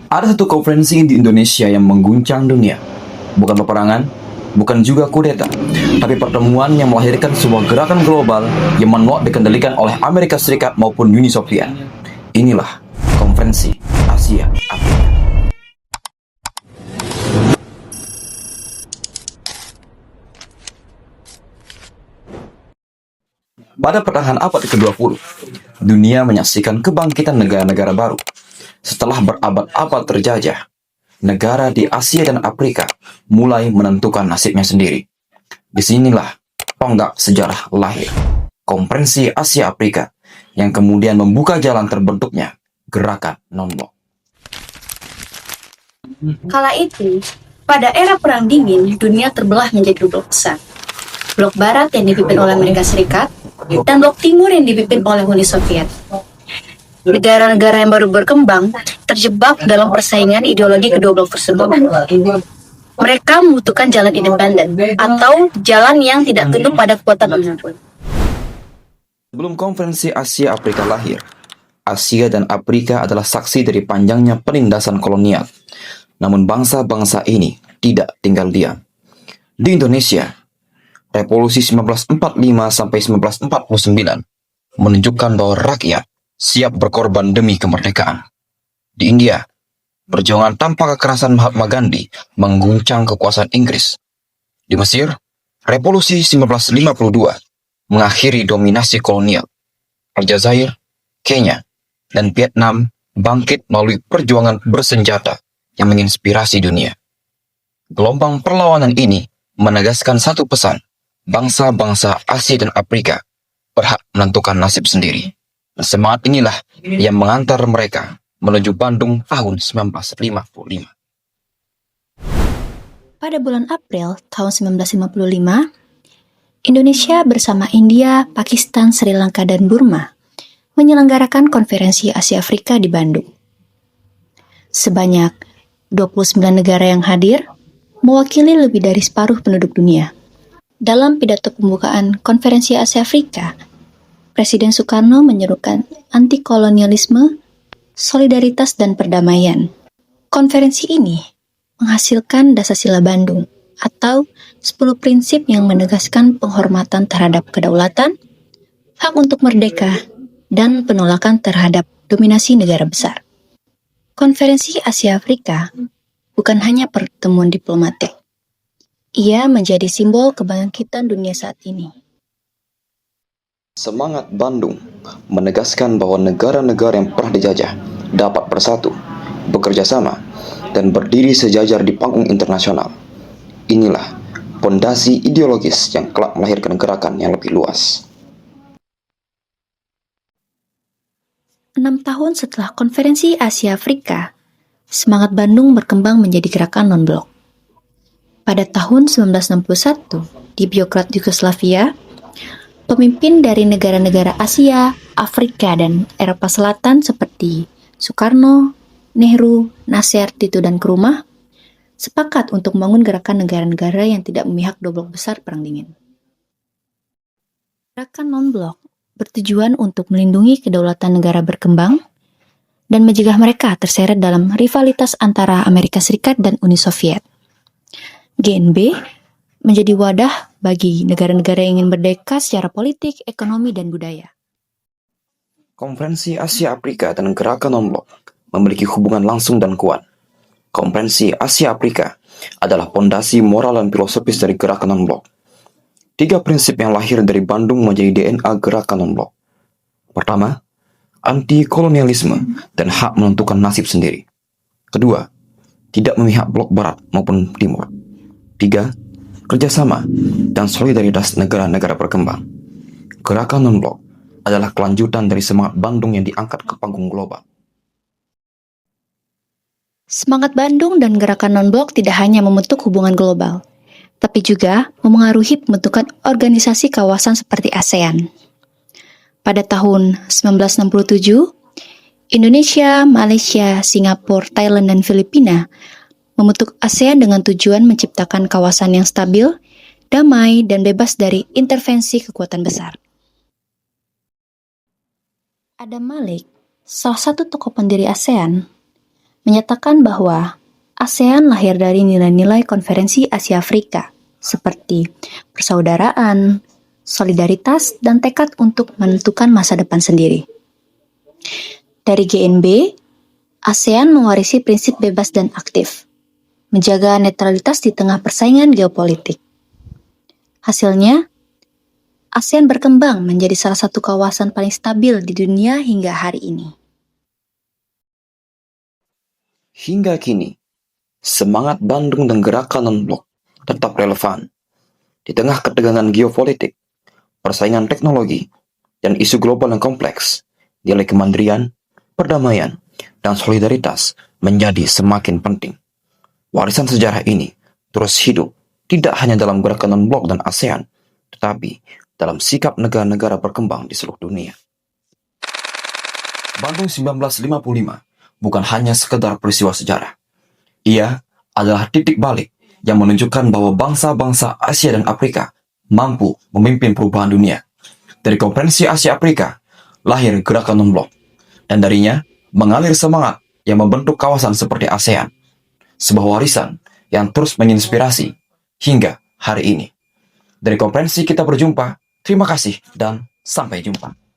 Ada satu konferensi di Indonesia yang mengguncang dunia. Bukan peperangan, bukan juga kudeta, tapi pertemuan yang melahirkan sebuah gerakan global yang menolak dikendalikan oleh Amerika Serikat maupun Uni Soviet. Inilah konferensi Asia Afrika. Pada pertengahan abad ke-20, dunia menyaksikan kebangkitan negara-negara baru. Setelah berabad-abad terjajah, negara di Asia dan Afrika mulai menentukan nasibnya sendiri. Disinilah tonggak sejarah lahir, Konferensi Asia Afrika, yang kemudian membuka jalan terbentuknya gerakan non-blok. Kala itu, pada era Perang Dingin, dunia terbelah menjadi dua blok besar. Blok Barat yang dipimpin oleh Amerika Serikat, dan Blok Timur yang dipimpin oleh Uni Soviet. Negara-negara yang baru berkembang terjebak dalam persaingan ideologi kedua blok tersebut. Mereka membutuhkan jalan independen, atau jalan yang tidak tunduk pada kekuatan manapun. Sebelum Konferensi Asia Afrika lahir, Asia dan Afrika adalah saksi dari panjangnya penindasan kolonial. Namun bangsa-bangsa ini tidak tinggal diam. Di Indonesia, Revolusi 1945 sampai 1949 menunjukkan bahwa rakyat siap berkorban demi kemerdekaan. Di India, perjuangan tanpa kekerasan Mahatma Gandhi mengguncang kekuasaan Inggris. Di Mesir, Revolusi 1952 mengakhiri dominasi kolonial. Aljazair, Kenya, dan Vietnam bangkit melalui perjuangan bersenjata yang menginspirasi dunia. Gelombang perlawanan ini menegaskan satu pesan: bangsa-bangsa Asia dan Afrika berhak menentukan nasib sendiri. Dan semangat inilah yang mengantar mereka menuju Bandung tahun 1955. Pada bulan April tahun 1955, Indonesia bersama India, Pakistan, Sri Lanka, dan Burma menyelenggarakan Konferensi Asia Afrika di Bandung. Sebanyak 29 negara yang hadir mewakili lebih dari separuh penduduk dunia. Dalam pidato pembukaan Konferensi Asia Afrika, Presiden Soekarno menyerukan anti-kolonialisme, solidaritas, dan perdamaian. Konferensi ini menghasilkan Dasar-Sila Bandung, atau 10 prinsip yang menegaskan penghormatan terhadap kedaulatan, hak untuk merdeka, dan penolakan terhadap dominasi negara besar. Konferensi Asia Afrika bukan hanya pertemuan diplomatik. Ia menjadi simbol kebangkitan dunia saat ini. Semangat Bandung menegaskan bahwa negara-negara yang pernah dijajah dapat bersatu, bekerja sama, dan berdiri sejajar di panggung internasional. Inilah fondasi ideologis yang kelak melahirkan gerakan yang lebih luas. 6 tahun setelah Konferensi Asia Afrika, semangat Bandung berkembang menjadi gerakan non-blok. Pada tahun 1961, di Beograd, Yugoslavia, pemimpin dari negara-negara Asia, Afrika, dan Eropa Selatan seperti Soekarno, Nehru, Nasser, Tito, dan Nkrumah sepakat untuk membangun gerakan negara-negara yang tidak memihak dua blok besar Perang Dingin. Gerakan non-blok bertujuan untuk melindungi kedaulatan negara berkembang dan mencegah mereka terseret dalam rivalitas antara Amerika Serikat dan Uni Soviet. GNB menjadi wadah bagi negara-negara yang ingin merdeka secara politik, ekonomi, dan budaya. Konferensi Asia Afrika dan gerakan non-blok memiliki hubungan langsung dan kuat. Konferensi Asia Afrika adalah fondasi moral dan filosofis dari gerakan non-blok. 3 prinsip yang lahir dari Bandung menjadi DNA gerakan non-blok. Pertama, anti-kolonialisme dan hak menentukan nasib sendiri. Kedua, tidak memihak blok barat maupun timur. 3, kerjasama dan solidaritas negara-negara berkembang. Gerakan non-blok adalah kelanjutan dari semangat Bandung yang diangkat ke panggung global. Semangat Bandung dan gerakan non-blok tidak hanya membentuk hubungan global, tapi juga memengaruhi pembentukan organisasi kawasan seperti ASEAN. Pada tahun 1967, Indonesia, Malaysia, Singapura, Thailand, dan Filipina membentuk ASEAN dengan tujuan menciptakan kawasan yang stabil, damai, dan bebas dari intervensi kekuatan besar. Adam Malik, salah satu tokoh pendiri ASEAN, menyatakan bahwa ASEAN lahir dari nilai-nilai Konferensi Asia Afrika seperti persaudaraan, solidaritas, dan tekad untuk menentukan masa depan sendiri. Dari GNB, ASEAN mewarisi prinsip bebas dan aktif, menjaga netralitas di tengah persaingan geopolitik. Hasilnya, ASEAN berkembang menjadi salah satu kawasan paling stabil di dunia hingga hari ini. Hingga kini, semangat Bandung dan gerakan non-blok tetap relevan. Di tengah ketegangan geopolitik, persaingan teknologi, dan isu global yang kompleks, nilai kemandirian, perdamaian, dan solidaritas menjadi semakin penting. Warisan sejarah ini terus hidup tidak hanya dalam gerakan non-blok dan ASEAN, tetapi dalam sikap negara-negara berkembang di seluruh dunia. Bandung 1955 bukan hanya sekedar peristiwa sejarah. Ia adalah titik balik yang menunjukkan bahwa bangsa-bangsa Asia dan Afrika mampu memimpin perubahan dunia. Dari Konferensi Asia Afrika, lahir gerakan non-blok, dan darinya mengalir semangat yang membentuk kawasan seperti ASEAN, sebuah warisan yang terus menginspirasi hingga hari ini. Dari konferensi kita berjumpa, terima kasih dan sampai jumpa.